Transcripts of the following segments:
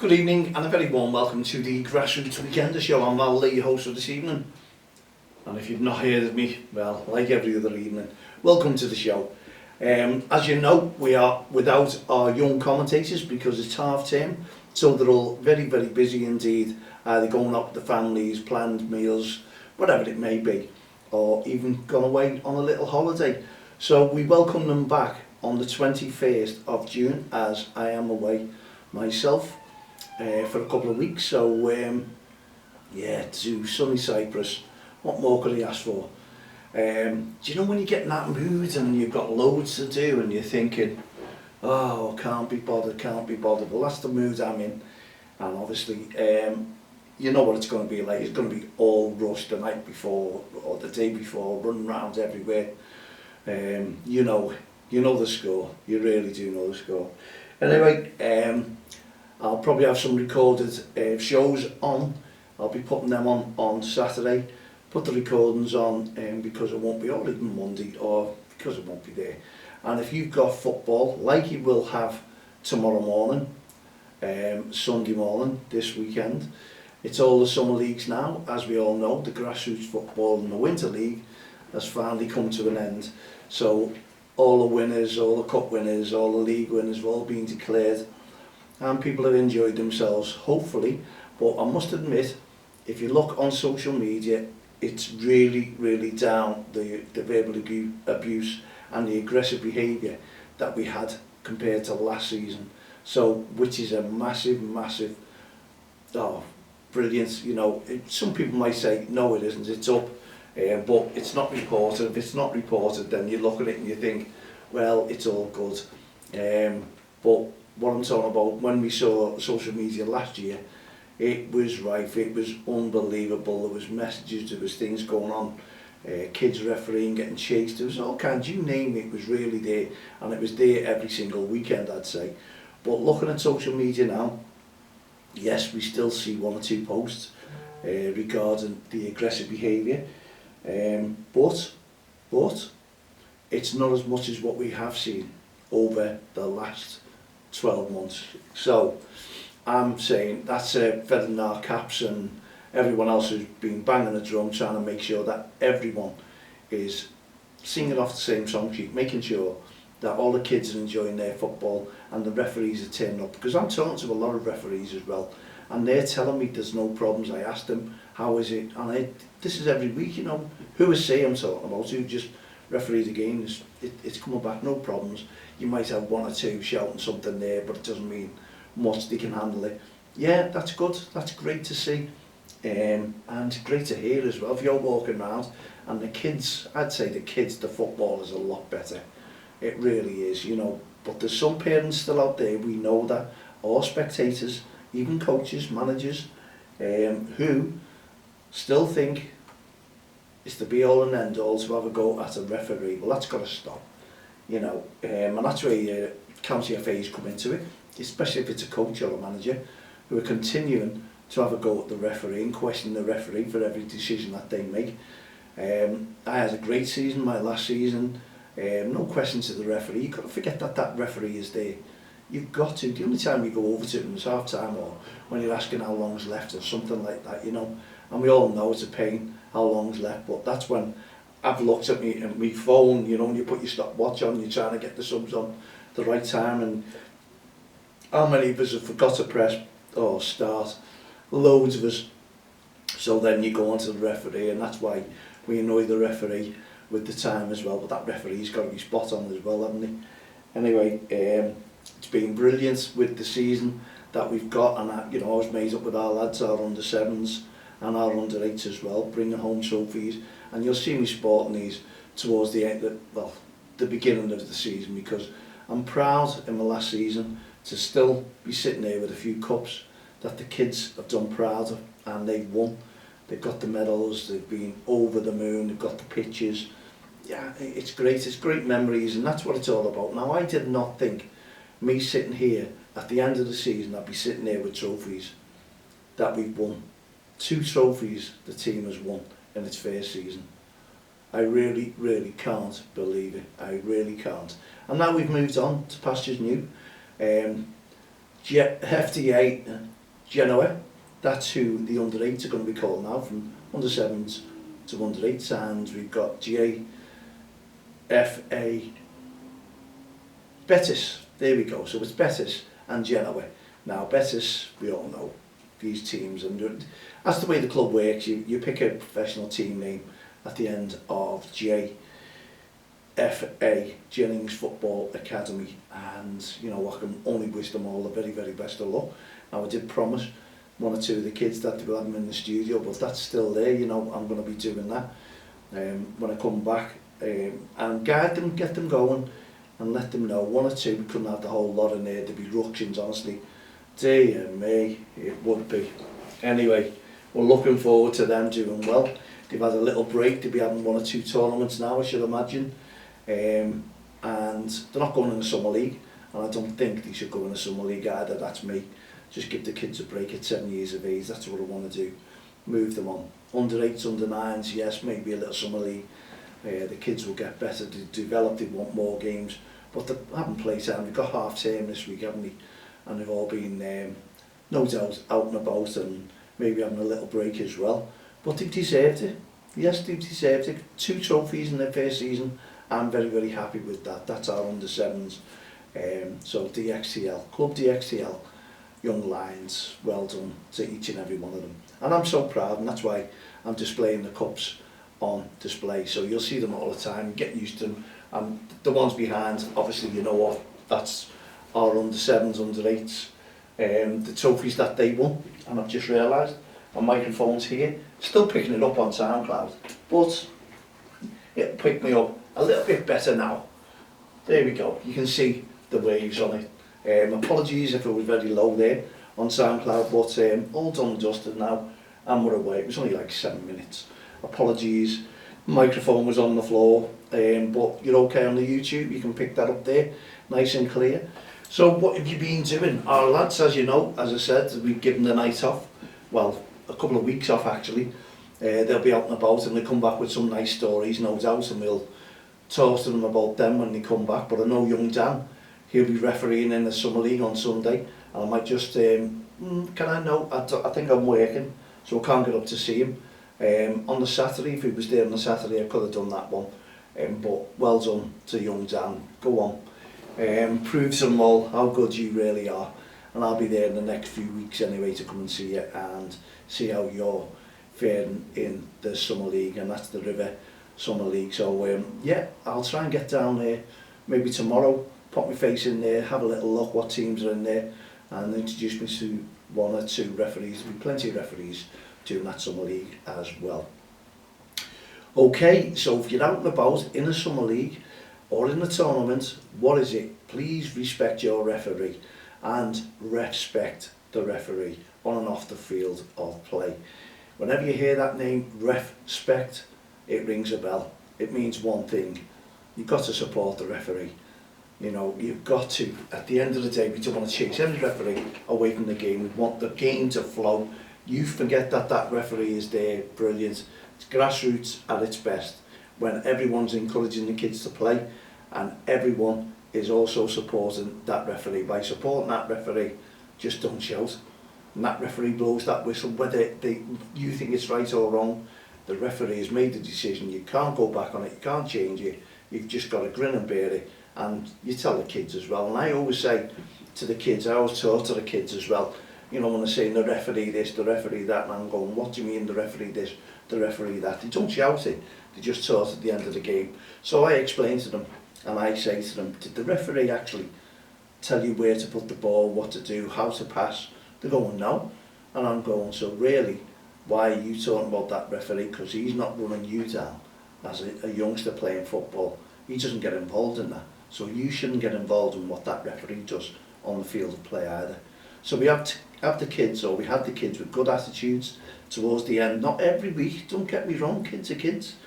Good evening and a very warm welcome to the Grassroots Weekender show. I'm Val Lee, your host for this evening. And if you've not heard of me, well, like every other evening, welcome to the show. As you know, we are without our young commentators because it's half term, so they're all very, very busy indeed. They're going out with the families, planned meals, whatever it may be, or even gone away on a little holiday. So we welcome them back on the 21st of June as I am away myself for a couple of weeks. So yeah, to sunny Cyprus. What more could I ask for? Do you know when you get in that mood and you've got loads to do and you're thinking, oh, can't be bothered. Well, that's the mood I'm in. And obviously, you know what it's going to be like. It's going to be all rushed the night before or the day before, running around everywhere. You know the score. You really do know the score. Anyway, I'll probably have some recorded shows on. I'll be putting them on Saturday. Put the recordings on because it won't be, or even Monday, or because it won't be there. And if you've got football, like you will have tomorrow morning, Sunday morning, this weekend, it's all the summer leagues now. As we all know, the grassroots football and the winter league has finally come to an end. So all the winners, all the cup winners, all the league winners have all been declared, and people have enjoyed themselves, hopefully. But I must admit, if you look on social media, it's really, really down the verbal abuse and the aggressive behaviour that we had compared to last season. So, which is a massive, brilliant, you know. Some people might say, no it isn't, it's up, but it's not reported. If it's not reported, then you look at it and you think, well, it's all good. But what I'm talking about, when we saw social media last year, it was rife, it was unbelievable. There was messages, there was things going on, kids refereeing, getting chased, there was all kinds, you name it, was really there, and it was there every single weekend, I'd say. But looking at social media now, yes, we still see one or two posts regarding the aggressive behaviour, but it's not as much as what we have seen over the last 12 months. So I'm saying that's feathering our caps, and everyone else who's been banging the drum trying to make sure that everyone is singing off the same song sheet, making sure that all the kids are enjoying their football and the referees are turning up. Because I'm talking to a lot of referees as well, and they're telling me there's no problems. I asked them, how is it? And this is every week, you know. Who is say I'm talking about, who just refereed the game, it's coming back, no problems. You might have one or two shouting something there, but it doesn't mean much, they can handle it. Yeah, that's good, that's great to see, and great to hear as well. If you're walking around and the kids, I'd say the football is a lot better. It really is, you know. But there's some parents still out there, we know that, or spectators, even coaches, managers, who still think it's the be all and end all to have a go at a referee. Well, that's got to stop, you know, and that's where county FAs come into it, especially if it's a coach or a manager who are continuing to have a go at the referee and question the referee for every decision that they make. I had a great season, my last season, no question to the referee. You've got to forget that referee is there. You've got to. The only time you go over to him is half time, or when you're asking how long's left or something like that, you know. And we all know it's a pain how long's left, but that's when I've looked at my phone, you know, when you put your stopwatch on, you're trying to get the subs on the right time, and how many of us have forgot to press or start? Loads of us. So then you go on to the referee, and that's why we annoy the referee with the time as well. But that referee's got to be spot on as well, hasn't he? Anyway, it's been brilliant with the season that we've got, and you know, I was made up with our lads, our under-7s and our under-8s as well, bringing home trophies. And you'll see me sporting these towards the end, the beginning of the season, because I'm proud in my last season to still be sitting there with a few cups that the kids have done proud of, and they've won. They've got the medals, they've been over the moon, they've got the pictures. Yeah, it's great memories, and that's what it's all about. Now, I did not think me sitting here at the end of the season, I'd be sitting there with trophies that we've won. 2 trophies the team has won in its first season. I really, really can't believe it. I really can't. And now we've moved on to pastures new. FDA Genoa, that's who the under 8s are going to be called now, from under 7s to under 8s, and we've got GAFA Betis, there we go, so it's Betis and Genoa. Now Betis, we all know these teams, and that's the way the club works. You pick a professional team name at the end of GFA, Jennings Football Academy, and you know, I can only wish them all the very, very best of luck. Now I did promise one or two of the kids that they will have them in the studio, but that's still there, you know, I'm going to be doing that when I come back, and guide them, get them going, and let them know. One or two, we couldn't have the whole lot in there, there'd be ructions, honestly. Dear me, it would be. Anyway, we're looking forward to them doing well. They've had a little break, they'll be having one or two tournaments now, I should imagine. And they're not going in the Summer League, and I don't think they should go in the Summer League either, that's me. Just give the kids a break at 7 years of age, that's what I want to do. Move them on. Under 8s, under 9s, yes, maybe a little Summer League. The kids will get better to develop, they want more games, but they haven't played time. We've got half term this week, haven't we? And they've all been, no doubt, out and about, and maybe having a little break as well. But they've deserved it. Yes, they've deserved it. 2 trophies in their first season. I'm very, very happy with that. That's our under 7s. So DXTL, Club DXTL, Young Lions, well done to each and every one of them. And I'm so proud, and that's why I'm displaying the cups on display. So you'll see them all the time, get used to them. And the ones behind, obviously you know what, that's our under 7s, under 8s. The trophies that they won, and I've just realised my microphone's here, still picking it up on SoundCloud, but it'll pick me up a little bit better now. There we go, you can see the waves on it. Apologies if it was very low there on SoundCloud, but all done and dusted now, and we're away. It was only like 7 minutes. Apologies, microphone was on the floor, but you're okay on the YouTube, you can pick that up there, nice and clear. So what have you been doing? Our lads, as you know, as I said, we've given the night off, well, a couple of weeks off actually. They'll be out and about, and they come back with some nice stories, no doubt, and we'll talk to them about them when they come back. But I know young Dan, he'll be refereeing in the Summer League on Sunday, and I might just, can I know, I think I'm working, so I can't get up to see him. On the Saturday, if he was there on the Saturday, I could have done that one. But well done to young Dan, go on. Prove to them all how good you really are, and I'll be there in the next few weeks anyway to come and see you and see how you're faring in the Summer League, and that's the River Summer League. So yeah, I'll try and get down there maybe tomorrow, pop my face in there, have a little look what teams are in there, and introduce me to 1 or 2 referees. There'll be plenty of referees doing that Summer League as well. Okay, so if you're out and about in the Summer League or in the tournament, what is it? Please respect your referee and respect the referee on and off the field of play. Whenever you hear that name, respect, it rings a bell. It means one thing: you've got to support the referee. You know, you've got to. At the end of the day, we don't want to chase any referee away from the game. We want the game to flow. You forget that that referee is there, brilliant. It's grassroots at its best, when everyone's encouraging the kids to play, and everyone is also supporting that referee. By supporting that referee, just don't shout. And that referee blows that whistle, whether you think it's right or wrong, the referee has made the decision. You can't go back on it, you can't change it. You've just got to grin and bear it. And you tell the kids as well. And I always say to the kids, I always talk to the kids as well, you know, when they're saying the referee this, the referee that, and I'm going, what do you mean the referee this, the referee that? They don't shout it, they just talk at the end of the game. So I explain to them, and I say to them, did the referee actually tell you where to put the ball, what to do, how to pass? They're going, no. And I'm going, so really, why are you talking about that referee? Because he's not running you down as a youngster playing football. He doesn't get involved in that. So you shouldn't get involved in what that referee does on the field of play either. So we have to have the kids, or we had the kids with good attitudes towards the end. Not every week, don't get me wrong, kids are kids.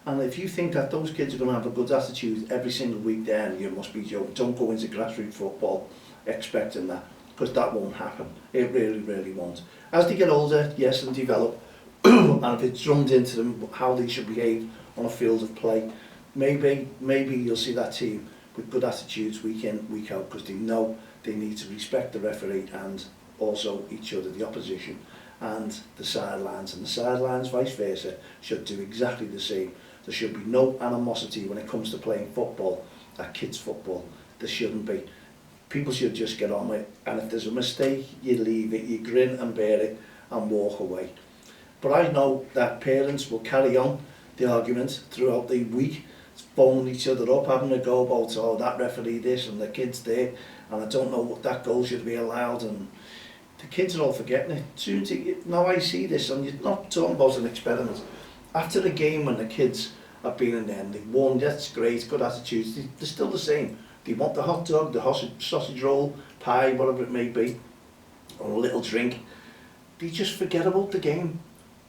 And if you think that those kids are going to have a good attitude every single week, then you must be joking. Don't go into grassroots football expecting that, because that won't happen. It really, really won't. As they get older, yes, and develop, and if it's drummed into them how they should behave on a field of play, maybe you'll see that team with good attitudes week in, week out, because they know they need to respect the referee and also each other, the opposition, and the sidelines. And the sidelines, vice versa, should do exactly the same. There should be no animosity when it comes to playing football, kids football. There shouldn't be. People should just get on with it, and if there's a mistake, you leave it, you grin and bear it and walk away. But I know that parents will carry on the argument throughout the week, phoning each other up, having a go about, oh, that referee this and the kid's there, and I don't know what that goal should be allowed, and the kids are all forgetting it. Now I see this, and you're not talking about an experiment. After the game, when the kids have been in there and they've won, that's great, good attitudes, they're still the same. They want the hot dog, the sausage roll, pie, whatever it may be, or a little drink. They just forget about the game.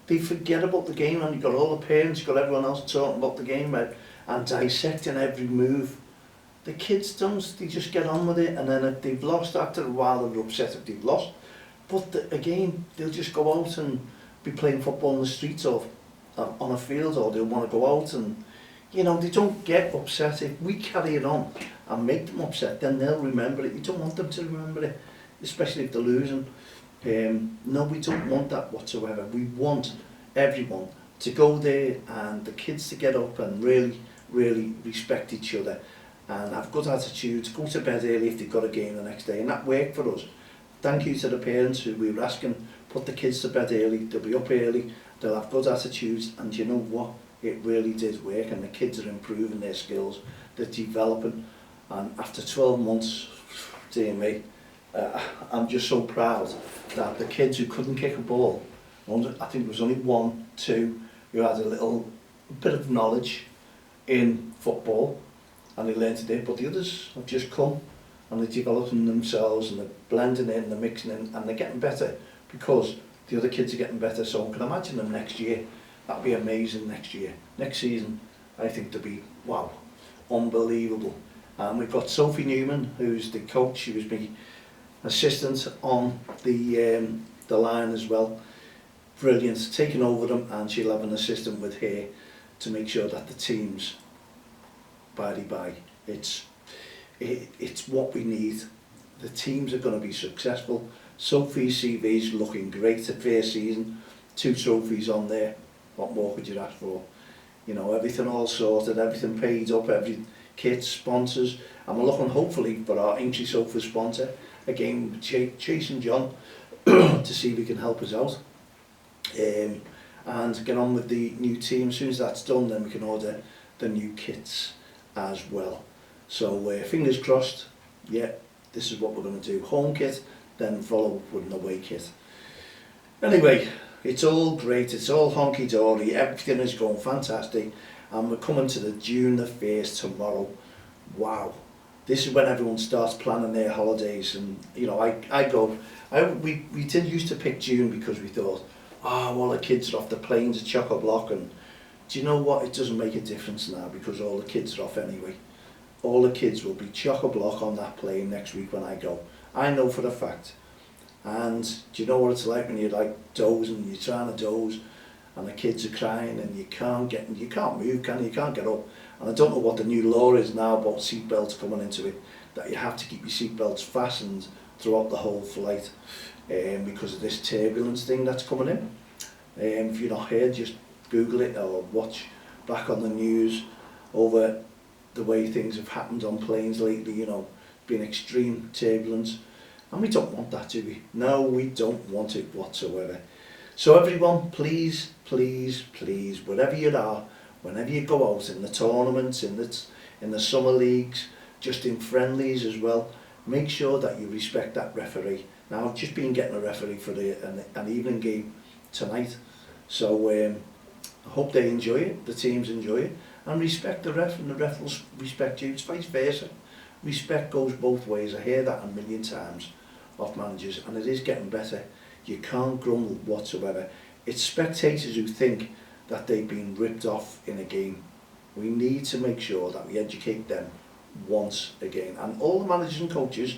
They forget about the game, and you've got all the parents, you've got everyone else talking about the game and dissecting every move. The kids don't, they just get on with it, and then if they've lost after a while, they're upset if they've lost. But again, they'll just go out and be playing football in the streets or on a field, or they'll want to go out and, you know, they don't get upset. If we carry it on and make them upset, then they'll remember it. You don't want them to remember it, especially if they're losing. No, we don't want that whatsoever. We want everyone to go there and the kids to get up and really, really respect each other and have good attitudes, go to bed early if they've got a game the next day, and that worked for us. Thank you to the parents who we were asking, put the kids to bed early, they'll be up early, they'll have good attitudes, and you know what, it really did work, and the kids are improving their skills, they're developing, and after 12 months, dear me, I'm just so proud that the kids who couldn't kick a ball, I think there was only 1, 2 who had a little bit of knowledge in football and they learned to do it, but the others have just come and they're developing themselves and they're blending in, they're mixing in, and they're getting better because the other kids are getting better. So I can imagine them next year. That'll be amazing next year. Next season, I think they'll be, wow, unbelievable. And we've got Sophie Newman, who's the coach. She was my assistant on the line as well. Brilliant, taking over them, and she'll have an assistant with her to make sure that the teams, by it's what we need. The teams are going to be successful. Sophie's CV's looking great at first season, 2 trophies on there. What more could you ask for? You know, everything all sorted, everything paid up, every kit, sponsors, and we're looking hopefully for our Aintree Sofa sponsor, again Chase and John, to see if we can help us out. And get on with the new team. As soon as that's done, then we can order the new kits as well. So fingers crossed, yeah, this is what we're going to do. Home kit, then follow up with an away kit. Anyway, it's all great, it's all honky-dory, everything is going fantastic, and we're coming to the June the 1st tomorrow. Wow, this is when everyone starts planning their holidays, and you know, we did used to pick June because we thought, oh, all the kids are off the planes at chock-a-block, and do you know what, it doesn't make a difference now because all the kids are off anyway. All the kids will be chock-a-block on that plane next week when I go. I know for a fact. And do you know what it's like when you're like dozing, you're trying to doze, and the kids are crying, and you can't move, can you? You can't get up. And I don't know what the new law is now about seat belts coming into it, that you have to keep your seat belts fastened throughout the whole flight, because of this turbulence thing that's coming in. If you're not heard, just Google it or watch back on the news over the way things have happened on planes lately. You know, been extreme turbulence. And we don't want that, do we? No, we don't want it whatsoever. So everyone, please, please, please, wherever you are, whenever you go out in the tournaments, in the summer leagues, just in friendlies as well, make sure that you respect that referee. Now, I've just been getting a referee for an evening game tonight, so I hope they enjoy it, the teams enjoy it, and respect the ref, and the ref will respect you. It's vice versa. Respect goes both ways. I hear that a million times off managers, and it is getting better. You can't grumble whatsoever. It's spectators who think that they've been ripped off in a game. We need to make sure that we educate them once again. And all the managers and coaches,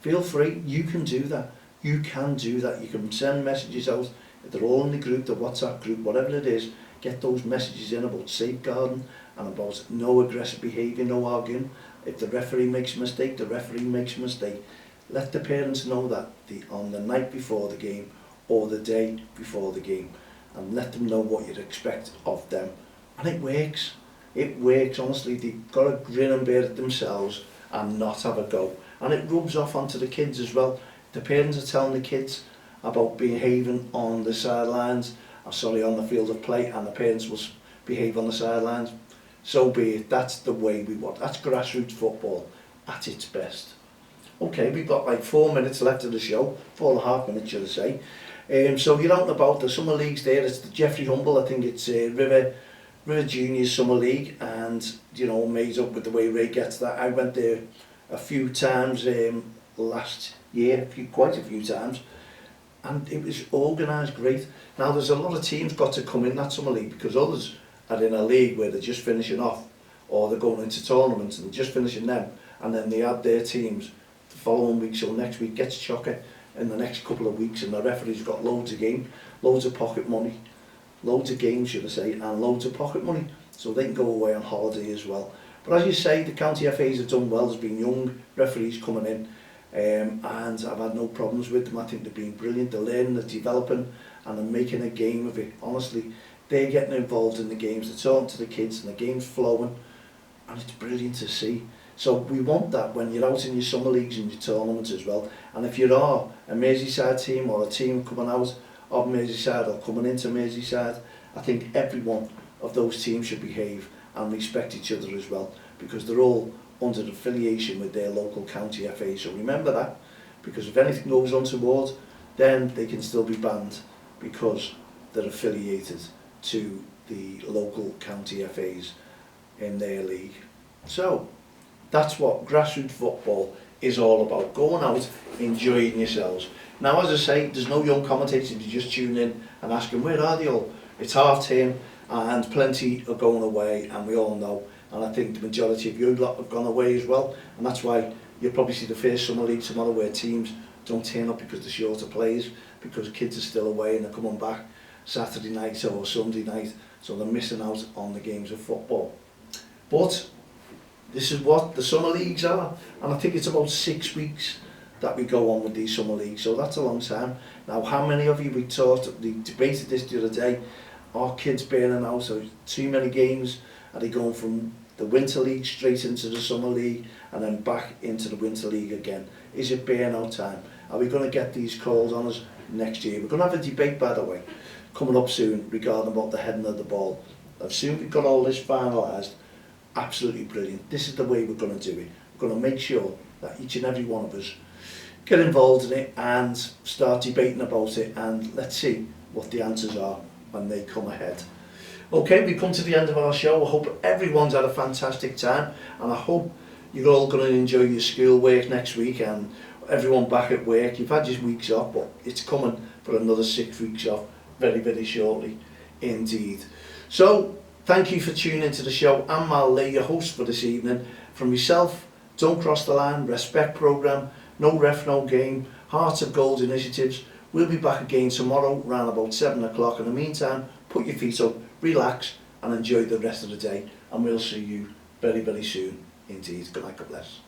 feel free, you can do that. You can do that. You can send messages out. If they're all in the group, the WhatsApp group, whatever it is, get those messages in about safeguarding and about no aggressive behaviour, no arguing. If the referee makes a mistake, the referee makes a mistake. let the parents know that on the night before the game or the day before the game, and let them know what you'd expect of them. And it works. It works, honestly. They've got to grin and bear it themselves and not have a go. And it rubs off onto the kids as well. The parents are telling the kids about behaving on the sidelines, on the field of play, and the parents will behave on the sidelines. So be it. That's the way we want. That's grassroots football at its best. Okay, we've got like 4 minutes left of the show, 4.5 minutes should I say. So you're out and about, the summer leagues there, it's the Jeffrey Humble, I think it's River Juniors Summer League, and you know, amazed up with the way Ray gets that. I went there a few times last year, quite a few times, and it was organised great. Now there's a lot of teams got to come in that summer league because others are in a league where they're just finishing off, or they're going into tournaments and just finishing them, and then they add their teams the following week. So next week gets chocker in the next couple of weeks, and the referee's got loads of games, loads of pocket money, loads of games should I say, and loads of pocket money, so they can go away on holiday as well. But as you say, the county FAs have done well. There's been young referees coming in, and I've had no problems with them. I think they've been brilliant. They're learning, they're developing, and they're making a game of it. Honestly, they're getting involved in the games, they're talking to the kids, and the game's flowing, and it's brilliant to see. So we want that when you're out in your summer leagues and your tournaments as well. And if you are a Merseyside team or a team coming out of Merseyside or coming into Merseyside, I think every one of those teams should behave and respect each other as well, because they're all under affiliation with their local county FA. So remember that, because if anything goes untoward, then they can still be banned because they're affiliated to the local county FAs in their league. So that's what grassroots football is all about, going out, enjoying yourselves. Now, as I say, there's no young commentators if you just tune in and asking, where are they all? It's half term and plenty are going away, and we all know, and I think the majority of you lot have gone away as well, and that's why you'll probably see the first summer league tomorrow where teams don't turn up because they're shorter players, because kids are still away and they're coming back Saturday night or Sunday night, so they're missing out on the games of football. But this is what the summer leagues are, and I think it's about 6 weeks that we go on with these summer leagues, so that's a long time. Now, how many of you, we debated this the other day, are kids burning out? So too many games? Are they going from the winter league straight into the summer league and then back into the winter league again? Is it burnout time? Are we going to get these calls on us next year? We're going to have a debate, by the way, coming up soon regarding about the heading of the ball. As soon as we've got all this finalised, absolutely brilliant. This is the way we're going to do it. We're going to make sure that each and every one of us get involved in it and start debating about it, and let's see what the answers are when they come ahead. Okay, we've come to the end of our show. I hope everyone's had a fantastic time, and I hope you're all going to enjoy your school work next week, and everyone back at work. You've had your weeks off, but it's coming for another 6 weeks off very, very shortly indeed. So thank you for tuning into the show. I'm Mal Lee, your host for this evening. From myself, Don't Cross the Line, Respect Programme, No Ref, No Game, Hearts of Gold initiatives. We'll be back again tomorrow around about 7 o'clock. In the meantime, put your feet up, relax and enjoy the rest of the day, and we'll see you very, very soon indeed. Good night, God bless.